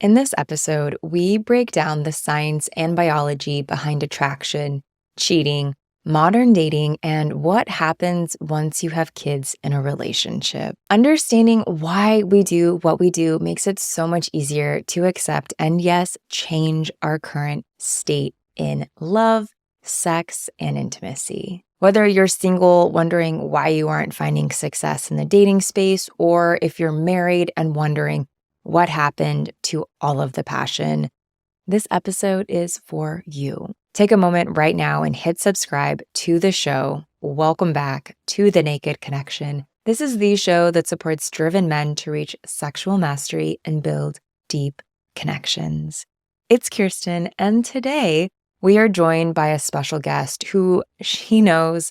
In this episode, we break down the science and biology behind attraction, cheating, modern dating, and what happens once you have kids in a relationship. Understanding why we do what we do makes it so much easier to accept and, yes, change our current state in love, sex, and intimacy. Whether you're single, wondering why you aren't finding success in the dating space, or if you're married and wondering what happened to all of the passion, this episode is for you. Take a moment right now and hit subscribe to the show. Welcome back to The Naked Connection. This is the show that supports driven men to reach sexual mastery and build deep connections. It's Kirsten, and today we are joined by a special guest who she knows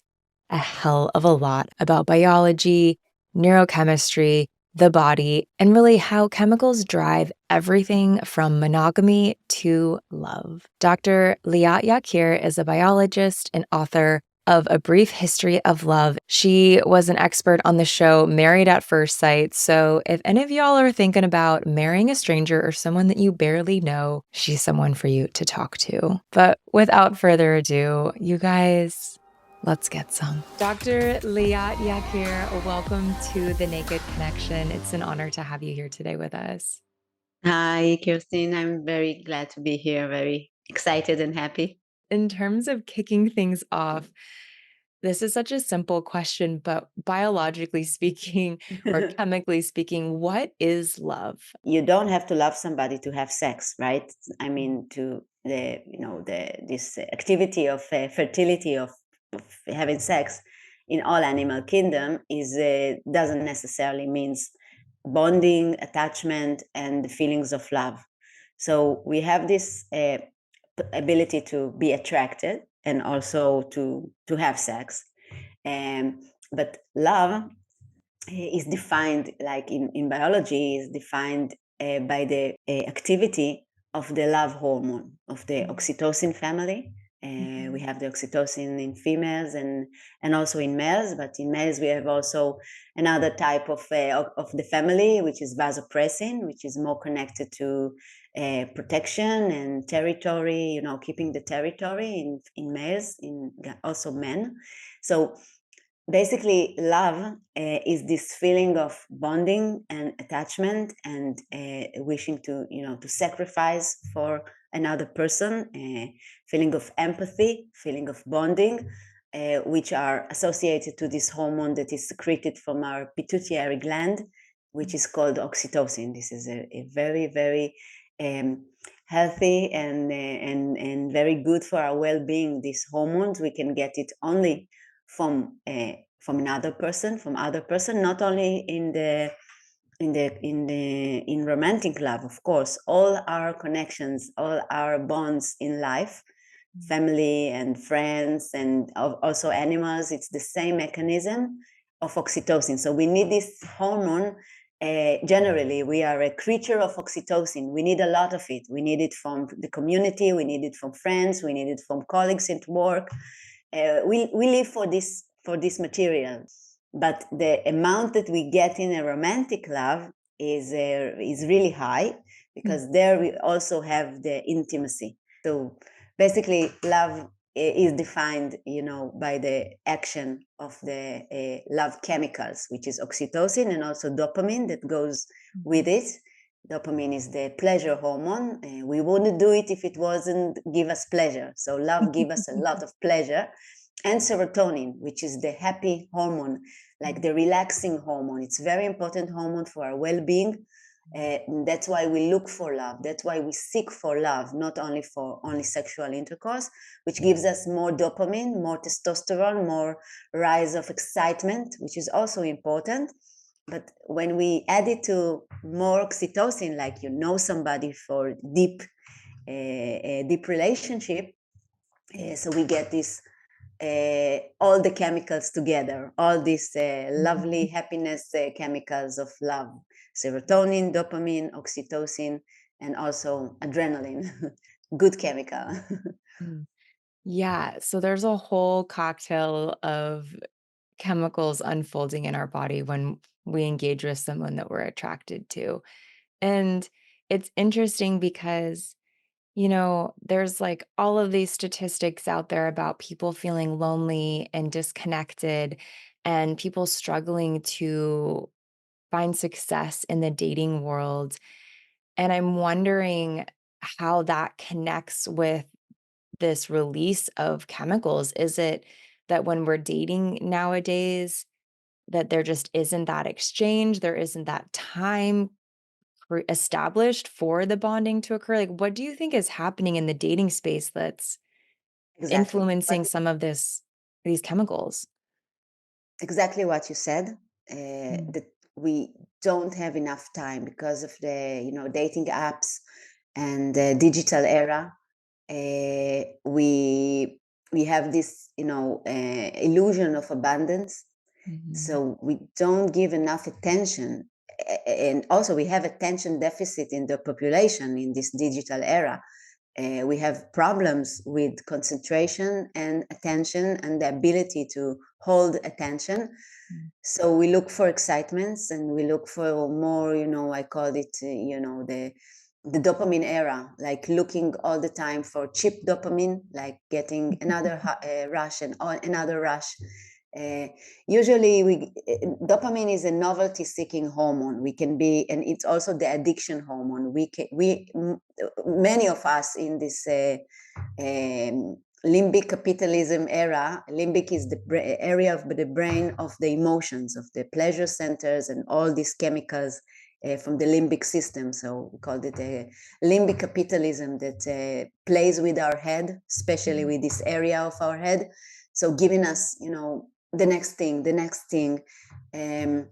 a hell of a lot about biology, neurochemistry, the body, and really how chemicals drive everything from monogamy to love. Dr. Liat Yakir is a biologist and author of A Brief History of Love. She was an expert on the show Married at First Sight. So if any of y'all are thinking about marrying a stranger or someone that you barely know, she's someone for you to talk to. But without further ado, you guys, let's get some. Dr. Liat Yakir, welcome to The Naked Connection. It's an honor to have you here today with us. Hi, Kirsten. I'm very glad to be here, very excited and happy. In terms of kicking things off, this is such a simple question, but biologically speaking or chemically speaking, what is love? You don't have to love somebody to have sex, right? I mean, to this activity of fertility of having sex in all animal kingdom is doesn't necessarily means bonding, attachment, and the feelings of love. So we have this ability to be attracted and also to have sex. But love is defined, like in biology, is defined by the activity of the love hormone of the oxytocin family. We have the oxytocin in females and also in males, but in males we have also another type of the family, which is vasopressin, which is more connected to protection and territory, keeping the territory in males, in also men. So basically, love is this feeling of bonding and attachment and wishing to sacrifice for another person, feeling of empathy, feeling of bonding, which are associated to this hormone that is secreted from our pituitary gland, which is called oxytocin. This is a very, very healthy and very good for our well-being. These hormones, we can get it only from another person, from other person, not only in romantic love, of course. All our connections, all our bonds in life, family and friends, and also animals, it's the same mechanism of oxytocin. So we need this hormone. Generally, we are a creature of oxytocin. We need a lot of it. We need it from the community, we need it from friends, we need it from colleagues at work. We live for this material, but the amount that we get in a romantic love is really high, because there we also have the intimacy. So basically, love is defined, by the action of the love chemicals, which is oxytocin and also dopamine that goes with it. Dopamine is the pleasure hormone. We wouldn't do it if it wasn't give us pleasure. So love gives us a lot of pleasure. And serotonin, which is the happy hormone, like the relaxing hormone. It's very important hormone for our well-being. That's why we look for love. That's why we seek for love, not only for sexual intercourse, which gives us more dopamine, more testosterone, more rise of excitement, which is also important. But when we add it to more oxytocin, like somebody for deep relationship, so we get this all the chemicals together, all these lovely happiness chemicals of love: serotonin, dopamine, oxytocin, and also adrenaline. Good chemical. Yeah, so there's a whole cocktail of chemicals unfolding in our body when we engage with someone that we're attracted to. And it's interesting because, there's like all of these statistics out there about people feeling lonely and disconnected and people struggling to find success in the dating world. And I'm wondering how that connects with this release of chemicals. Is it that when we're dating nowadays, that there just isn't that exchange, there isn't that time established for the bonding to occur? Like, what do you think is happening in the dating space that's Exactly. influencing some of these chemicals? Exactly what you said. Mm, That we don't have enough time because of the dating apps and the digital era. We have this illusion of abundance, mhm, so we don't give enough attention. And also we have attention deficit in the population in this digital era. We have problems with concentration and attention and the ability to hold attention. mm, So we look for excitements and we look for more, I call it, the dopamine era, like looking all the time for cheap dopamine, like getting another rush and another rush. Uh, Usually, dopamine is a novelty-seeking hormone. We can be, and it's also the addiction hormone. Many of us in this limbic capitalism era. Limbic is the area of the brain of the emotions, of the pleasure centers, and all these chemicals from the limbic system. So we called it a limbic capitalism that plays with our head, especially mhm, with this area of our head. So giving us, the next thing, the next thing. Um,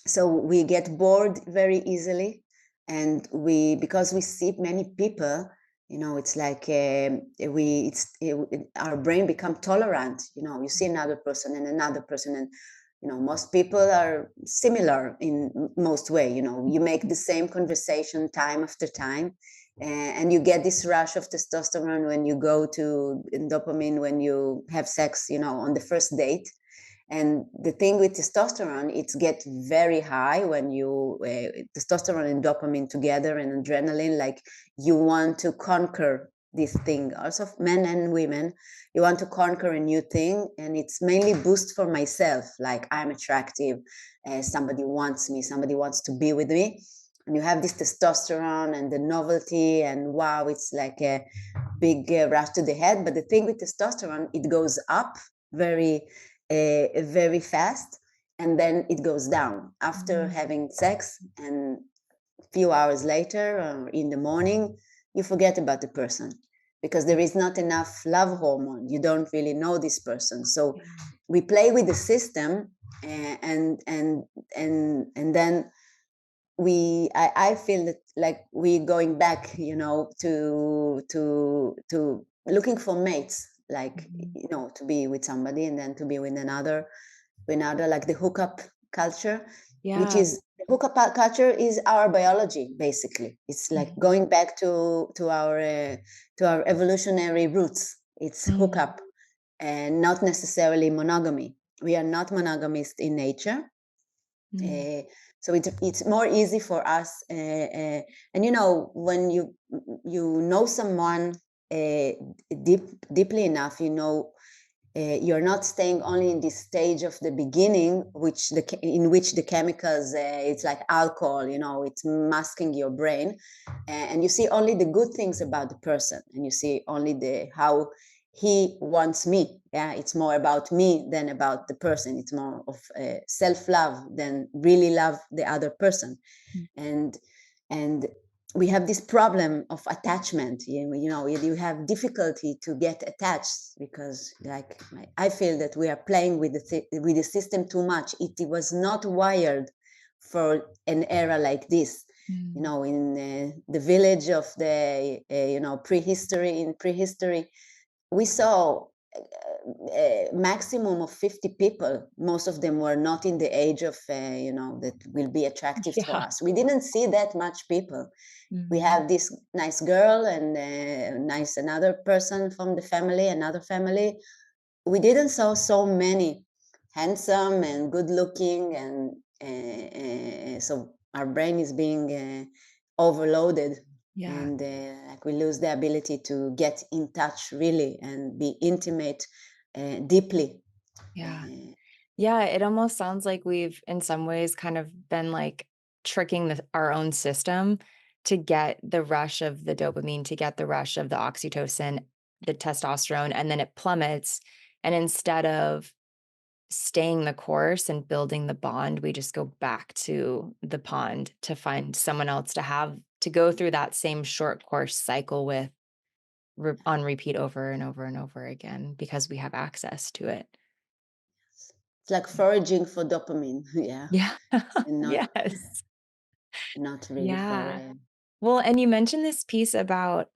so we get bored very easily, and because we see many people, it's like our brain become tolerant. You see another person and another person, and most people are similar in most way. You make the same conversation time after time, and you get this rush of testosterone when you go to dopamine when you have sex, on the first date. And the thing with testosterone, it's get very high when you testosterone and dopamine together and adrenaline, like you want to conquer this thing. Also, men and women, you want to conquer a new thing, and it's mainly boost for myself. Like I'm attractive, somebody wants me, somebody wants to be with me, and you have this testosterone and the novelty, and wow, it's like a big rush to the head. But the thing with testosterone, it goes up very very fast, and then it goes down after mm, having sex, and a few hours later or in the morning you forget about the person because there is not enough love hormone. You don't really know this person, so yeah, we play with the system, and then I feel that like we going back, to looking for mates, like mhm. to be with somebody and then to be with another, like the hookup culture, which Yeah, is the hookup culture is our biology basically. It's like mhm, going back to our evolutionary roots. It's mm, hookup and not necessarily monogamy. We are not monogamist in nature. mm. uh, so it's more easy for us, and when you know someone uh, deeply enough, you're not staying only in this stage of the beginning, in which the chemicals, it's like alcohol, it's masking your brain, and you see only the good things about the person, and you see only the how he wants me. Yeah, it's more about me than about the person. It's more of self-love than really love the other person. Mm. And we have this problem of attachment. You have difficulty to get attached because, like, I feel that we are playing with the system too much. It was not wired for an era like this. Mm. In the village of the prehistory, we saw a maximum of 50 people. Most of them were not in the age of that will be attractive for Yeah. us. We didn't see that much people. We Mhm. have this nice girl and nice another person from the family, another family. We didn't saw so many handsome and good looking, and so our brain is being overloaded, Yeah. and like we lose the ability to get in touch really and be intimate deeply. Yeah. uh, Yeah, it almost sounds like we've, in some ways, kind of been like tricking our own system to get the rush of the dopamine, to get the rush of the oxytocin, the testosterone, and then it plummets. And instead of staying the course and building the bond, we just go back to the pond to find someone else to have to go through that same short course cycle with on repeat over and over and over again because we have access to it. it's like foraging for dopamine. Yeah, Yeah. and Yes. not really for Yeah. Well, and you mentioned this piece about,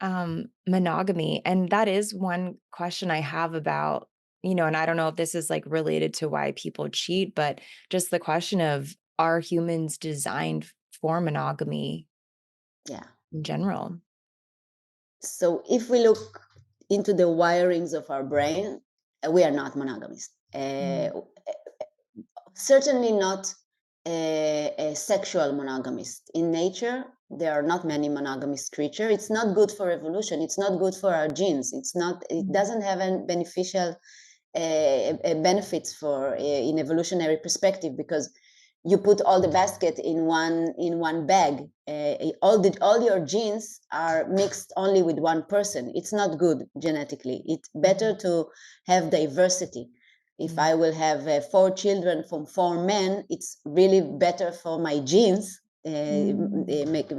monogamy, and that is one question I have about, and I don't know if this is, like, related to why people cheat, but just the question of, are humans designed for monogamy yeah. in general? So if we look into the wirings of our brain, we are not monogamous. Mm, Certainly not a sexual monogamist. In nature, there are not many monogamous creatures. It's not good for evolution. It's not good for our genes. It's not. It mm, doesn't have any beneficial benefits for in evolutionary perspective, because you put all the basket in one bag. All your genes are mixed only with one person. It's not good genetically. It's better mhm, to have diversity. If mm, I will have 4 children from 4 men, it's really better for my genes. mm, Make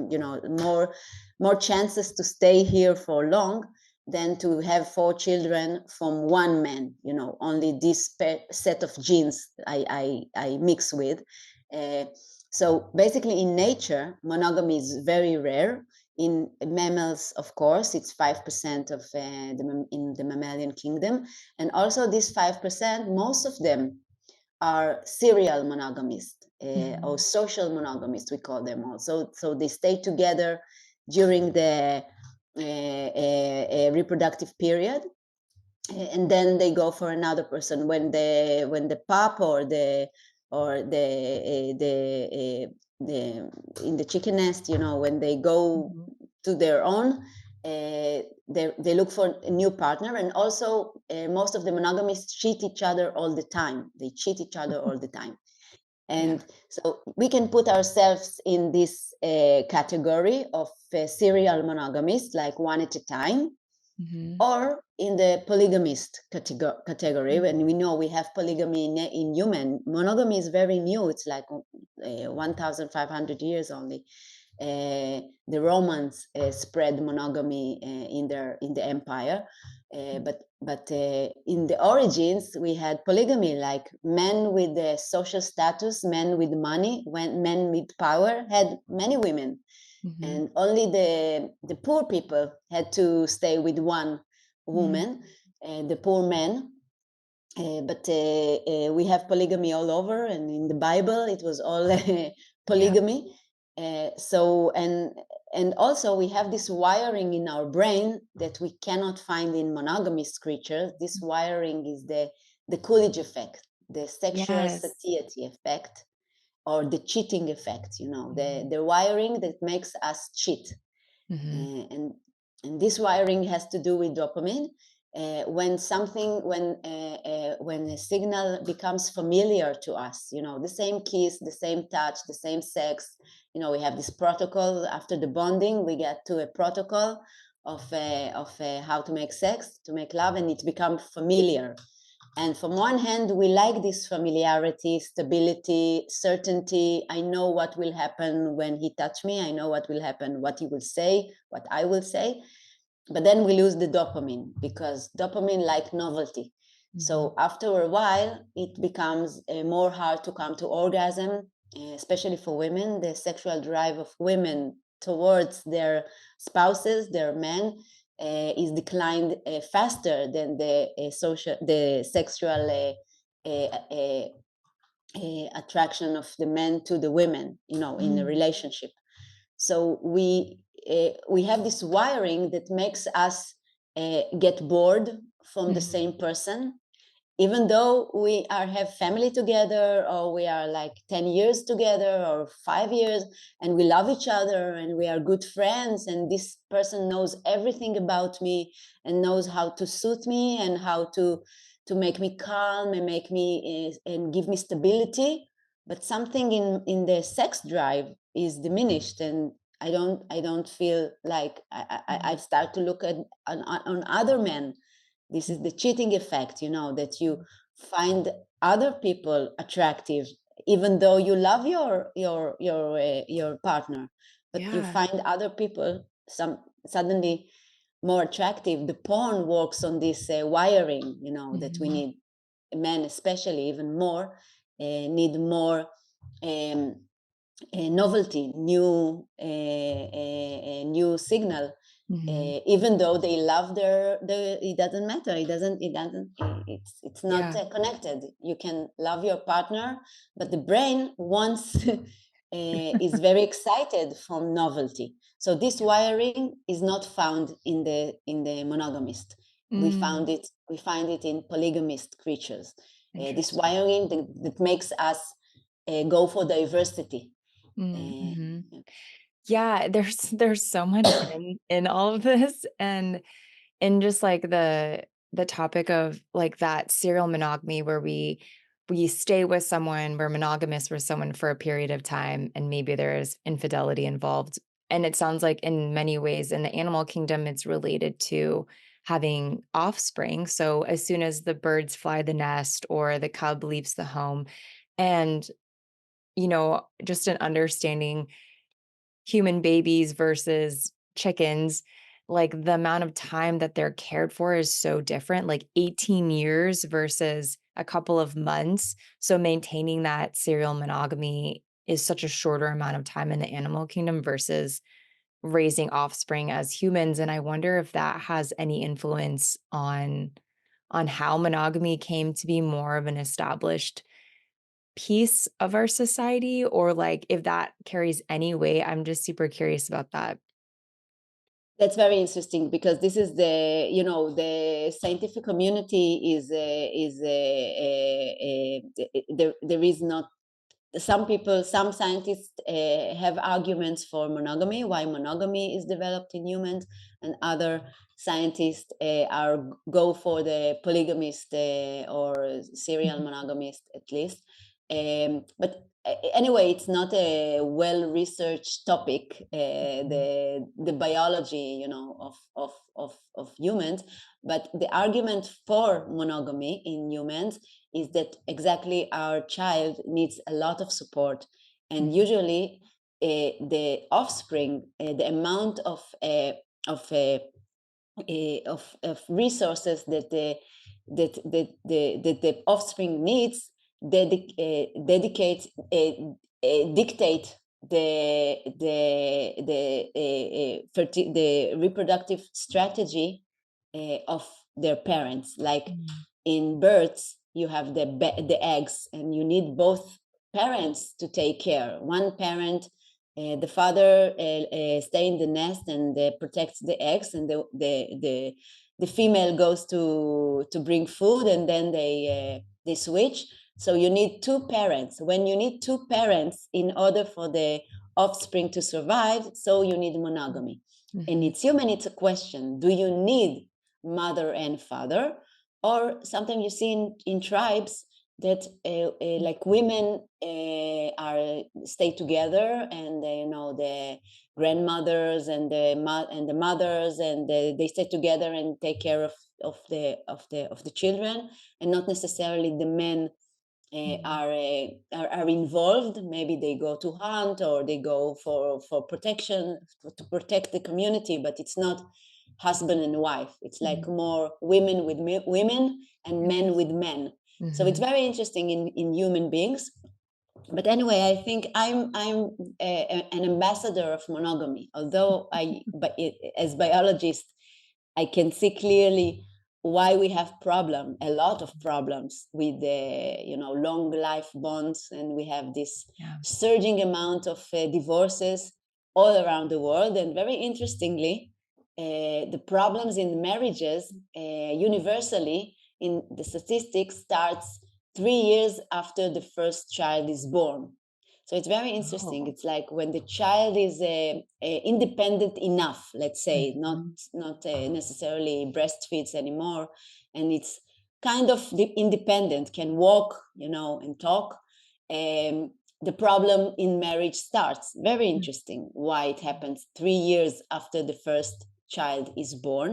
more chances to stay here for long than to have 4 children from one man. Only this set of genes I mix with. Uh, so basically, in nature, monogamy is very rare. In mammals, of course, it's 5% of in the mammalian kingdom, and also this 5%, most of them are serial monogamists or mhm, social monogamists, we call them also. So they stay together during the reproductive period, and then they go for another person when the pup or the in the chicken nest, when they go mhm, to their own, they look for a new partner. And also most of the monogamists cheat each other all the time. They cheat each other all the time. yeah, And so we can put ourselves in this category of serial monogamists, like one at a time, mhm, or in the polygamist category. mm, When we know we have polygamy in human, monogamy is very new. It's like 1,500 years only. The Romans spread monogamy in the empire, but in the origins we had polygamy. Like men with social status, men with money, men with power had many women, mhm, and only the poor people had to stay with one mm, woman, the poor men. But we have polygamy all over, and in the Bible it was all yeah, polygamy. And also we have this wiring in our brain that we cannot find in monogamous creatures. This wiring is the Coolidge effect, the sexual yes, satiety effect, or the cheating effect. The mhm, the wiring that makes us cheat. mhm, Uh, and and this wiring has to do with dopamine. When a signal becomes familiar to us, the same kiss, the same touch, the same sex, we have this protocol. After the bonding, we get to a protocol of how to make sex, to make love, and it becomes familiar. And from one hand, we like this familiarity, stability, certainty. I know what will happen when he touch me. I know what will happen, what he will say, what I will say. But then we lose the dopamine, because dopamine like novelty. mhm, So after a while, it becomes more hard to come to orgasm, especially for women. The sexual drive of women towards their spouses, their men, is declined faster than the sexual attraction of the men to the women, in a mm, relationship. So we have this wiring that makes us get bored from the mhm, same person, even though we have family together, or we are like 10 years together or 5 years, and we love each other and we are good friends, and this person knows everything about me and knows how to suit me and how to make me calm and make me and give me stability, but something in the sex drive is diminished, and I don't feel like I Mhm. start to look at on other men. This is the cheating effect, that you find other people attractive, even though you love your partner, but you Yeah. find other people some suddenly more attractive. The porn works on this wiring, that we Mhm. need. Men especially even more need more um, novelty, new signal, Mhm. even though they love their it doesn't matter, it's not Yeah. connected. You can love your partner, but the brain wants is very excited from novelty. So this wiring is not found in the monogamist. Mm, We find it in polygamist creatures. This interesting. wiring that makes us go for diversity. uh, Mhm. Yeah, there's so much in all of this, and just, like, the topic of, like, that serial monogamy where we stay with someone, we're monogamous with someone for a period of time, and maybe there's infidelity involved, and it sounds like in many ways in the animal kingdom, it's related to having offspring, so as soon as the birds fly the nest or the cub leaves the home, and, just an understanding human babies versus chickens, like, the amount of time that they're cared for is so different, like 18 years versus a couple of months. So maintaining that serial monogamy is such a shorter amount of time in the animal kingdom versus raising offspring as humans, and I wonder if that has any influence on how monogamy came to be more of an established piece of our society or, like, if that carries any weight. I'm just super curious about that. That's very interesting, because this is the scientific community there is not. Some scientists have arguments for monogamy, why monogamy is developed in humans, and other scientists go for the polygamist or serial Mhm, monogamist at least. But anyway, it's not a well-researched topic, mhm, the biology, of humans. But the argument for monogamy in humans is that exactly our child needs a lot of support, and mhm, usually the offspring, the amount of uh, of resources that the offspring needs dedicate dictate the reproductive strategy of their parents. Like mhm, in birds, you have the eggs, and you need both parents to take care. One parent, the father, stay in the nest and protects the eggs, and the female goes to bring food, and then they switch. So you need two parents. When you need two parents in order for the offspring to survive, so you need monogamy. And mhm, it's human. It's a question: do you need mother and father? Or sometimes you see in tribes that like women are stay together, and the grandmothers and the mothers, and they stay together and take care of the children, and not necessarily the men mhm, are involved. Maybe they go to hunt, or they go for protection, to protect the community, but it's not husband and wife. It's like mhm. more women with women and men with Interesting. men. So it's Mhm, very interesting in human beings. But anyway, I think I'm an ambassador of monogamy, although as biologist, I can see clearly why we have a lot of problems with the long life bonds, and we have this yeah. surging amount of divorces all around the world. And very interestingly, the problems in marriages universally in the statistics starts 3 years after the first child is born. So it's very interesting. Oh. It's like when the child is independent enough, let's say, Mhm. not necessarily breastfeeds anymore, and it's kind of independent, can walk, and talk. The problem in marriage starts. Very Mm. interesting why it happens 3 years after the first child is born,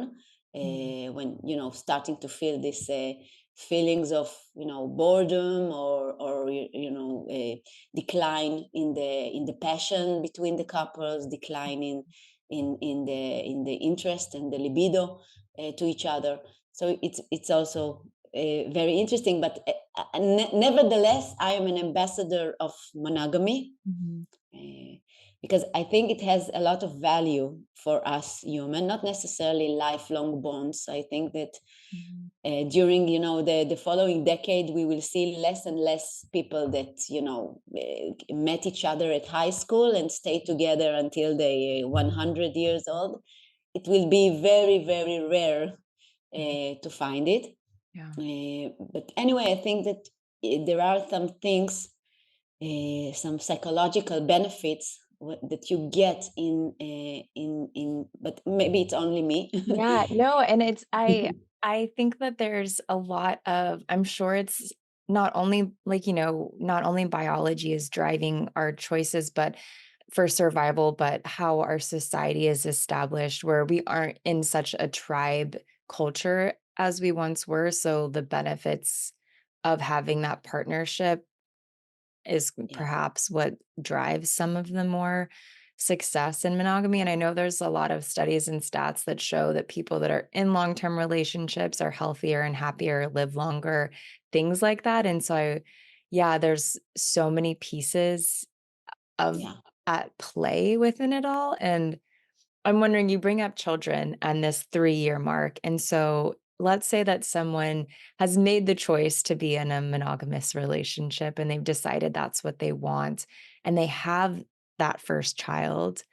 Mhm. when starting to feel this feelings of boredom, or decline in the passion between the couples, decline in the interest and the libido to each other. So it's also very interesting. But nevertheless, I am an ambassador of monogamy, Mhm. uh, because I think it has a lot of value for us human, not necessarily lifelong bonds. I think that Mhm. during the following decade, we will see less and less people that met each other at high school and stay together until they 100 years old. It will be very, very rare Mhm. to find it. Yeah. But anyway, I think that there are some things, some psychological benefits that you get in, but maybe it's only me. Yeah, no, and it's I think that there's a lot of I'm sure it's not only like, not only biology is driving our choices, but for survival, but how our society is established where we aren't in such a tribe culture as we once were. So the benefits of having that partnership is Yeah, perhaps what drives some of the more success in monogamy. And I know there's a lot of studies and stats that show that people that are in long-term relationships are healthier and happier, live longer, things like that. And so yeah, there's so many pieces of yeah, at play within it all. And I'm wondering, you bring up children and this 3-year mark. And so let's say that someone has made the choice to be in a monogamous relationship and they've decided that's what they want, and they have that first child.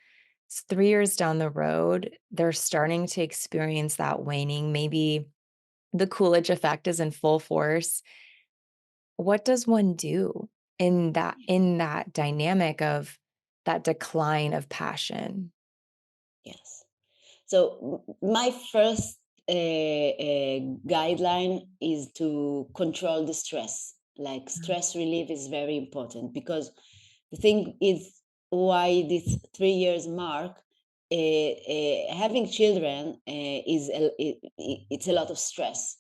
It's 3 years down the road, they're starting to experience that waning. Maybe the Coolidge effect is in full force. What does one do in that dynamic of that decline of passion? yes. So my first guideline is to control the stress. Like, Mm. stress relief is very important, because the thing is, why this 3 years mark, having children it's a lot of stress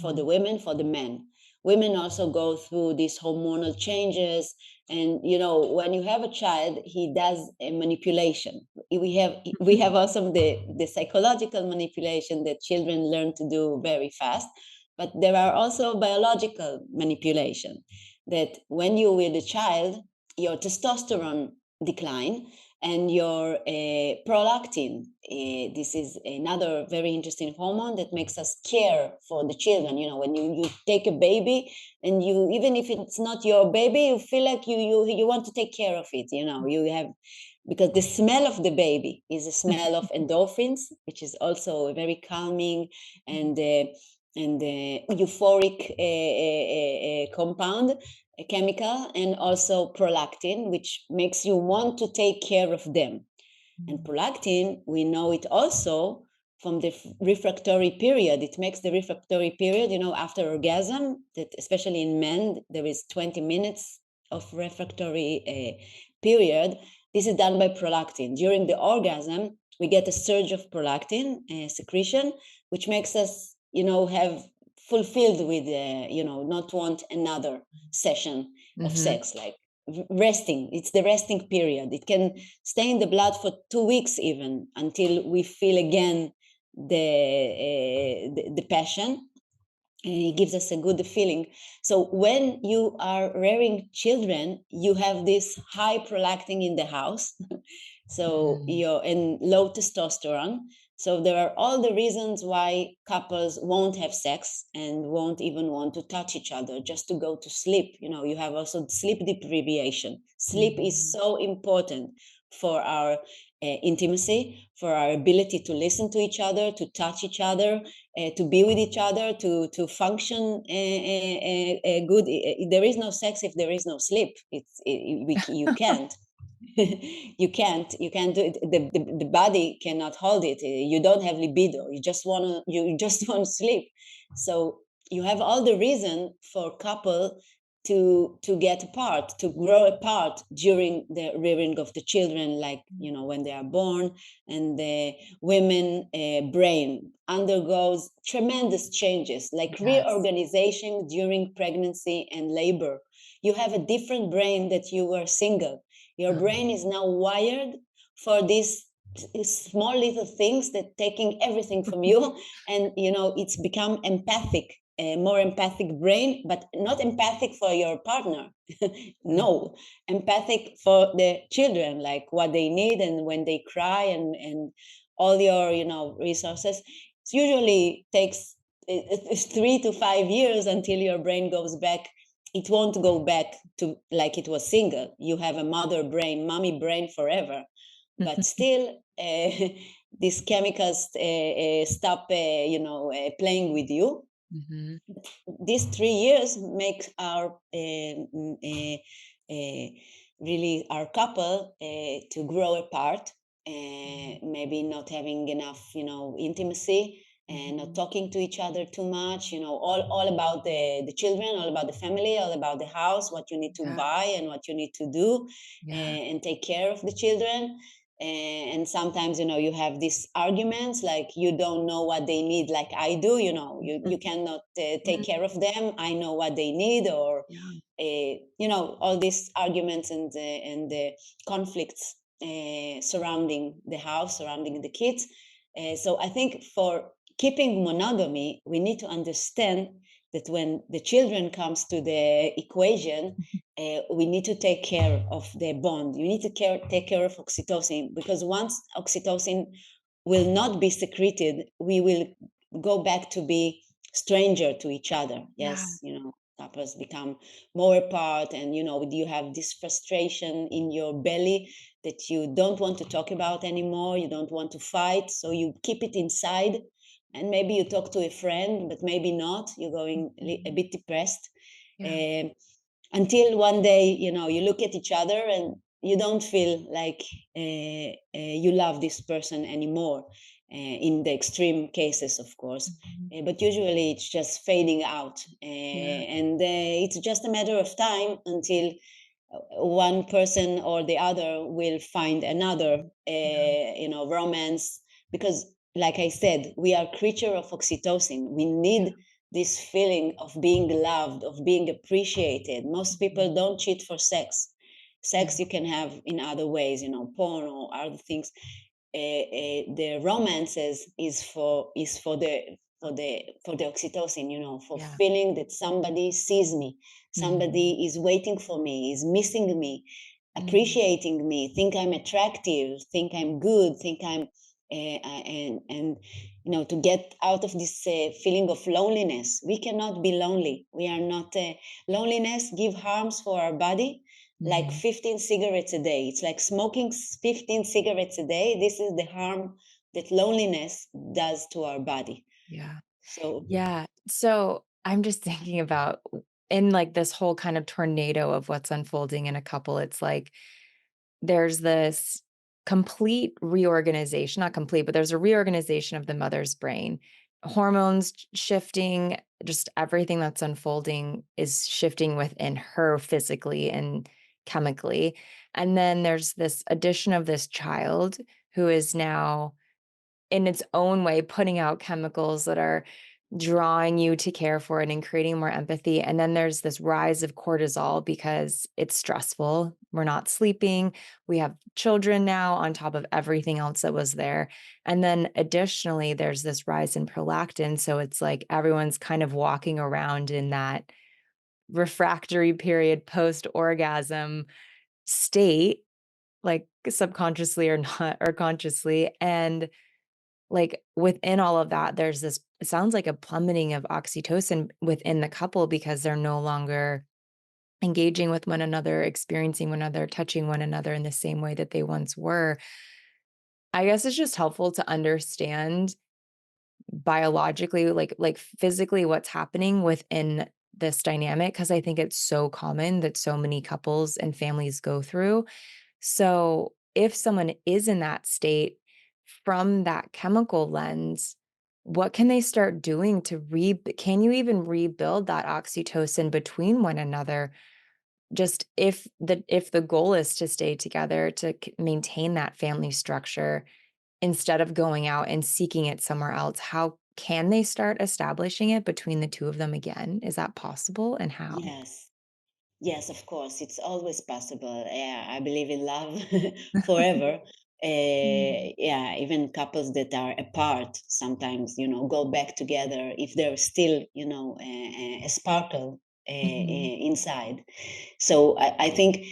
for the Mhm. women, for the men. Women also go through these hormonal changes, and when you have a child, he does a manipulation. We have also the psychological manipulation that children learn to do very fast, but there are also biological manipulation, that when you're with a child, your testosterone decline, and your prolactin. This is another very interesting hormone that makes us care for the children. When you take a baby, and you, even if it's not your baby, you feel like you want to take care of it. You have, because the smell of the baby is a smell of endorphins, which is also very calming, Mhm. and euphoric compound, a chemical, and also prolactin, which makes you want to take care of them. And Mhm. prolactin, we know it also from the refractory period. It makes the refractory period, after orgasm, that especially in men, there is 20 minutes of refractory period. This is done by prolactin. During the orgasm, we get a surge of prolactin secretion, which makes us, have fulfilled with, not want another session of Mhm. sex, like resting. It's the resting period. It can stay in the blood for 2 weeks, even, until we feel again the passion. It gives us a good feeling. So when you are rearing children, you have this high prolactin in the house, so Mhm. you're in low testosterone. So there are all the reasons why couples won't have sex and won't even want to touch each other, just to go to sleep. You have also sleep deprivation. Sleep is Mhm. so important for our intimacy, for our ability to listen to each other, to touch each other, to be with each other, to function good. There is no sex if there is no sleep. You can't. You can't do it. The body cannot hold it. You don't have libido. You just want to sleep. So you have all the reason for couple to get apart, to grow apart during the rearing of the children, like when they are born. And the women brain undergoes tremendous changes, like Yes. reorganization during pregnancy and labor. You have a different brain that you were single. Your Uh-huh. brain is now wired for these small little things that taking everything from you. And it's become empathic, a more empathic brain, but not empathic for your partner. Mhm. No, empathic for the children, like what they need and when they cry, and all your resources. It usually takes 3 to 5 years until your brain goes back. It won't go back to like it was single. You have a mother brain, mommy brain forever. But still, these chemicals stop playing with you. Mhm. These 3 years make our really our couple to grow apart, Mhm. maybe not having enough intimacy, and not Mhm. talking to each other too much, all about the children, all about the family, all about the house, what you need to Yeah. buy and what you need to do, Yeah. and take care of the children. And sometimes you have these arguments, like you don't know what they need like I do. You cannot take care Mhm. of them. I know what they need. Or Yeah. all these arguments and the conflicts surrounding the house, surrounding the kids. So I think for keeping monogamy, we need to understand that when the children comes to the equation, we need to take care of the bond. You need to take care of oxytocin, because once oxytocin will not be secreted, we will go back to be stranger to each other. Yeah. Yes, couples become more apart, and you have this frustration in your belly that you don't want to talk about anymore. You don't want to fight, so you keep it inside. And maybe you talk to a friend, but maybe not. You're going a Mhm. bit depressed. Yeah. Um, until one day you look at each other and you don't feel like you love this person anymore, in the extreme cases, of course. Mhm. But usually it's just fading out, Yeah. and it's just a matter of time until one person or the other will find another Yeah. romance. Because like I said, we are creature of oxytocin. We Yeah. need this feeling of being loved, of being appreciated. Most Mhm. people don't cheat for sex. Yeah. Sex you can have in other ways, porn or other things. The romances is for the oxytocin, for Yeah. feeling that somebody sees me, Mhm. somebody is waiting for me, is missing me, Mhm. appreciating me, think I'm attractive, think I'm good, think I'm and to get out of this feeling of loneliness. We cannot be lonely. We are not. Loneliness give harms for our body, like Mhm. 15 cigarettes a day. It's like smoking 15 cigarettes a day. This is the harm that loneliness does to our body. Yeah. So Yeah. So I'm just thinking about in like this whole kind of tornado of what's unfolding in a couple, it's like there's this complete reorganization, not complete, but there's a reorganization of the mother's brain. Hormones shifting, just everything that's unfolding is shifting within her physically and chemically. And then there's this addition of this child who is now in its own way putting out chemicals that are drawing you to care for it and creating more empathy. And then there's this rise of cortisol because it's stressful. We're not sleeping. We have children now on top of everything else that was there. And then additionally, there's this rise in prolactin. So it's like everyone's kind of walking around in that refractory period post orgasm state, like subconsciously or not, or consciously. And like, within all of that, there's this it sounds like a plummeting of oxytocin within the couple because they're no longer engaging with one another, experiencing one another, touching one another in the same way that they once were. I guess it's just helpful to understand biologically, like physically what's happening within this dynamic, because I think it's so common that so many couples and families go through. So, if someone is in that state from that chemical lens, what can they start doing to can you even rebuild that oxytocin between one another? Just if the goal is to stay together, to maintain that family structure instead of going out and seeking it somewhere else, how can they start establishing it between the two of them again? Is that possible, and how? Yes. Yes, of course, it's always possible. Yeah, I believe in love forever. Mm. Yeah, even couples that are apart sometimes, go back together if there's still, a sparkle Mhm. inside. So I think,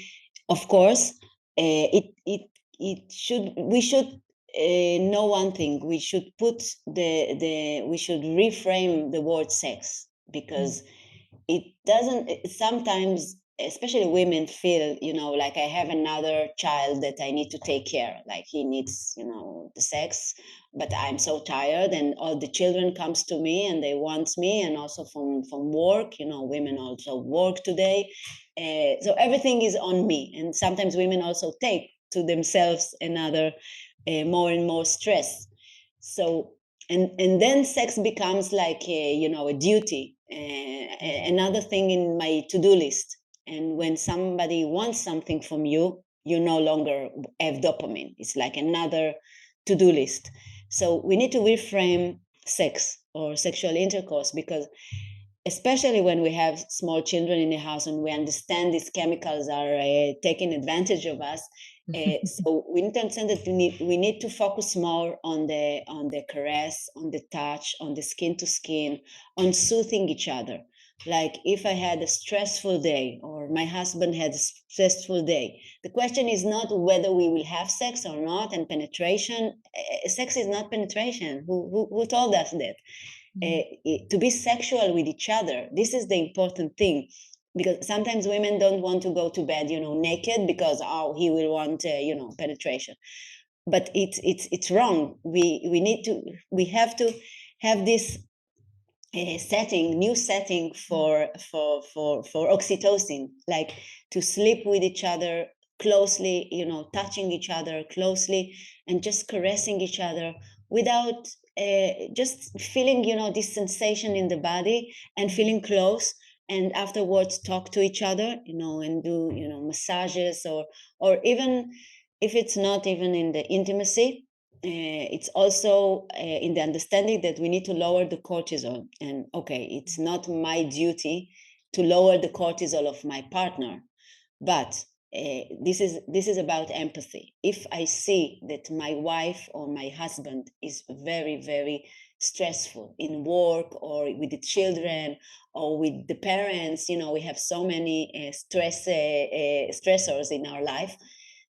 of course, it should we should know one thing. We should put we should reframe the word sex, Mm. because it doesn't sometimes, especially women, feel, like I have another child that I need to take care, like he needs, the sex, but I'm so tired, and all the children comes to me and they want me, and also from work, women also work today, so everything is on me, and sometimes women also take to themselves another more and more stress. So and then sex becomes like a duty, another thing in my to-do list. And when somebody wants something from you, you no longer have dopamine. It's like another to-do list. So we need to reframe sex or sexual intercourse, because especially when we have small children in the house and we understand these chemicals are taking advantage of us. So we need to understand that we need to focus more on the caress, on the touch, on the skin to skin, on soothing each other. Like if I had a stressful day or my husband had a stressful day, the question is not whether we will have sex or not, and penetration. Sex is not penetration. Who told us that? Mm. To be sexual with each other. This is the important thing, because sometimes women don't want to go to bed, naked, because he will want, penetration. But it's wrong. We have to have this new setting for oxytocin, like to sleep with each other closely, touching each other closely, and just caressing each other without just feeling, this sensation in the body, and feeling close, and afterwards talk to each other, and do, massages, or even if it's not even in the intimacy, it's also in the understanding that we need to lower the cortisol. And okay, it's not my duty to lower the cortisol of my partner, but this is about empathy. If I see that my wife or my husband is very, very stressful in work or with the children or with the parents, we have so many stressors in our life.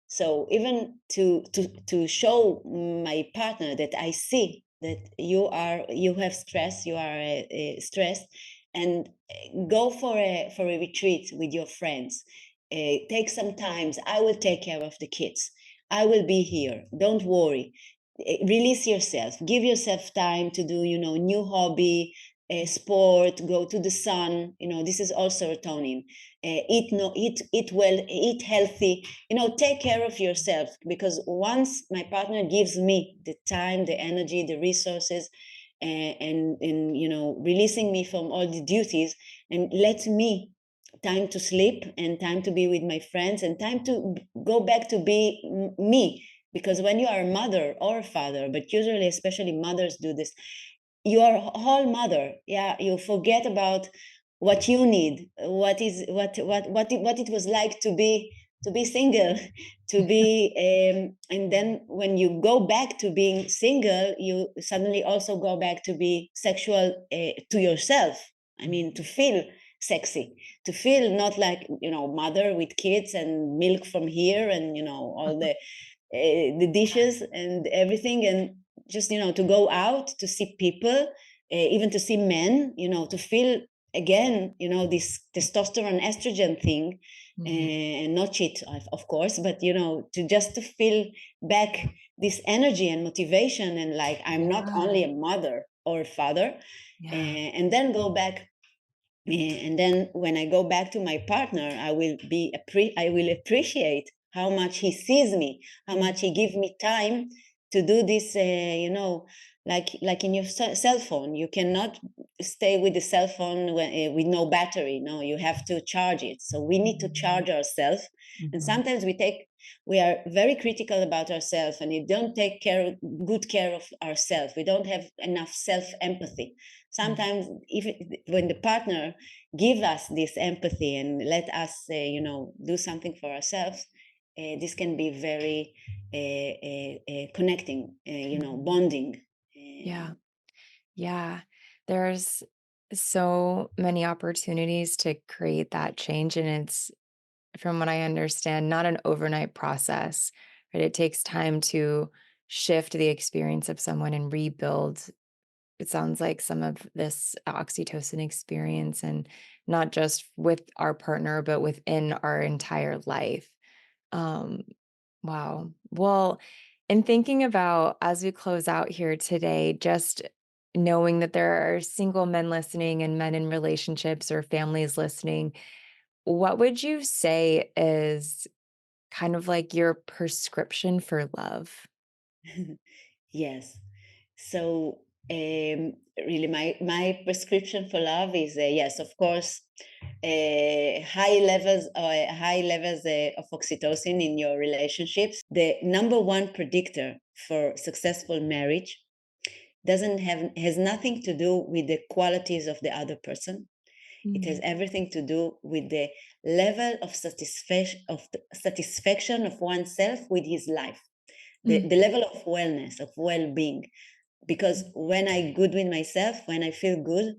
So even to show my partner that I see that you have stress, you are stressed, and go for a retreat with your friends. Take some times. I will take care of the kids. I will be here. Don't worry. Release yourself. Give yourself time to do, new hobby, sport. Go to the sun. This is all serotonin. Eat no, eat well, eat healthy. Take care of yourself, because once my partner gives me the time, the energy, the resources, and releasing me from all the duties, and let me time to sleep and time to be with my friends and time to go back to be me. Because when you are a mother or a father, but usually especially mothers do this, you are a whole mother. Yeah, you forget about what you need, what it was like to be single, to be and then when you go back to being single, you suddenly also go back to be sexual to yourself. I mean, to feel sexy, to feel not like, mother with kids and milk from here, and all the dishes and everything, and just to go out to see people, even to see men, to feel again, this testosterone estrogen thing, Mhm. and not cheat, of course, but to just to feel back this energy and motivation, and like I'm not Yeah. only a mother or a father, Yeah. and then go back. And then when I go back to my partner, I will appreciate how much he sees me, how Mm. much he gives me time to do this. Like in your cell phone, you cannot stay with the cell phone with no battery. No, you have to charge it. So we need to Mhm. charge ourselves, and Mhm. sometimes we are very critical about ourselves, and we don't take good care of ourselves. We don't have enough self empathy. Mm. Sometimes, when the partner give us this empathy and let us do something for ourselves, this can be very connecting, Mhm. bonding. Yeah. uh, Yeah. There's so many opportunities to create that change. And it's, from what I understand, not an overnight process, right? It takes time to shift the experience of someone and rebuild. It sounds like some of this oxytocin experience, and not just with our partner, but within our entire life. Um, wow. Well, in thinking about, as we close out here today, just knowing that there are single men listening and men in relationships or families listening, what would you say is kind of like your prescription for love? yes. So, really, my prescription for love is, yes, of course, high levels of oxytocin in your relationships. The number one predictor for successful marriage doesn't have has nothing to do with the qualities of the other person. It has Mm, everything to do with the level of satisfaction of oneself with his life, mm, the level of wellness, of well-being. Because when I good with myself, when I feel good,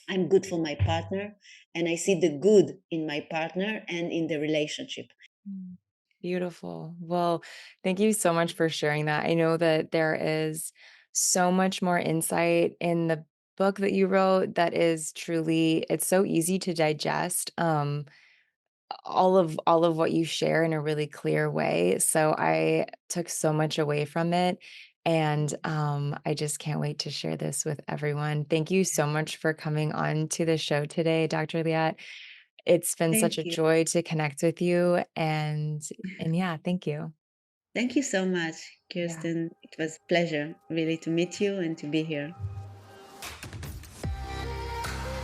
I'm good for my partner, and I see the good in my partner and in the relationship. mm. Beautiful. Well, thank you so much for sharing that. I know that there is so much more insight in the book that you wrote that is truly, it's so easy to digest. All of what you share in a really clear way. So I took so much away from it. And I just can't wait to share this with everyone. Thank you so much for coming on to the show today, Dr. Liat. It's been such a Thank you. joy to connect with you. And yeah, thank you. Thank you so much, Yeah. Kirsten. It was a pleasure really to meet you and to be here.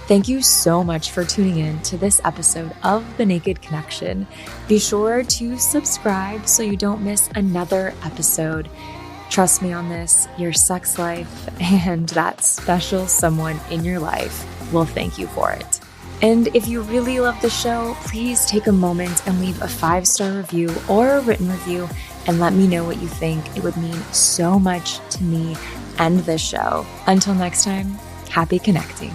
Thank you so much for tuning in to this episode of The Naked Connection. Be sure to subscribe so you don't miss another episode. Trust me on this, your sex life and that special someone in your life will thank you for it. And if you really love the show, please take a moment and leave a 5-star review or a written review and let me know what you think. It would mean so much to me and this show. Until next time, happy connecting.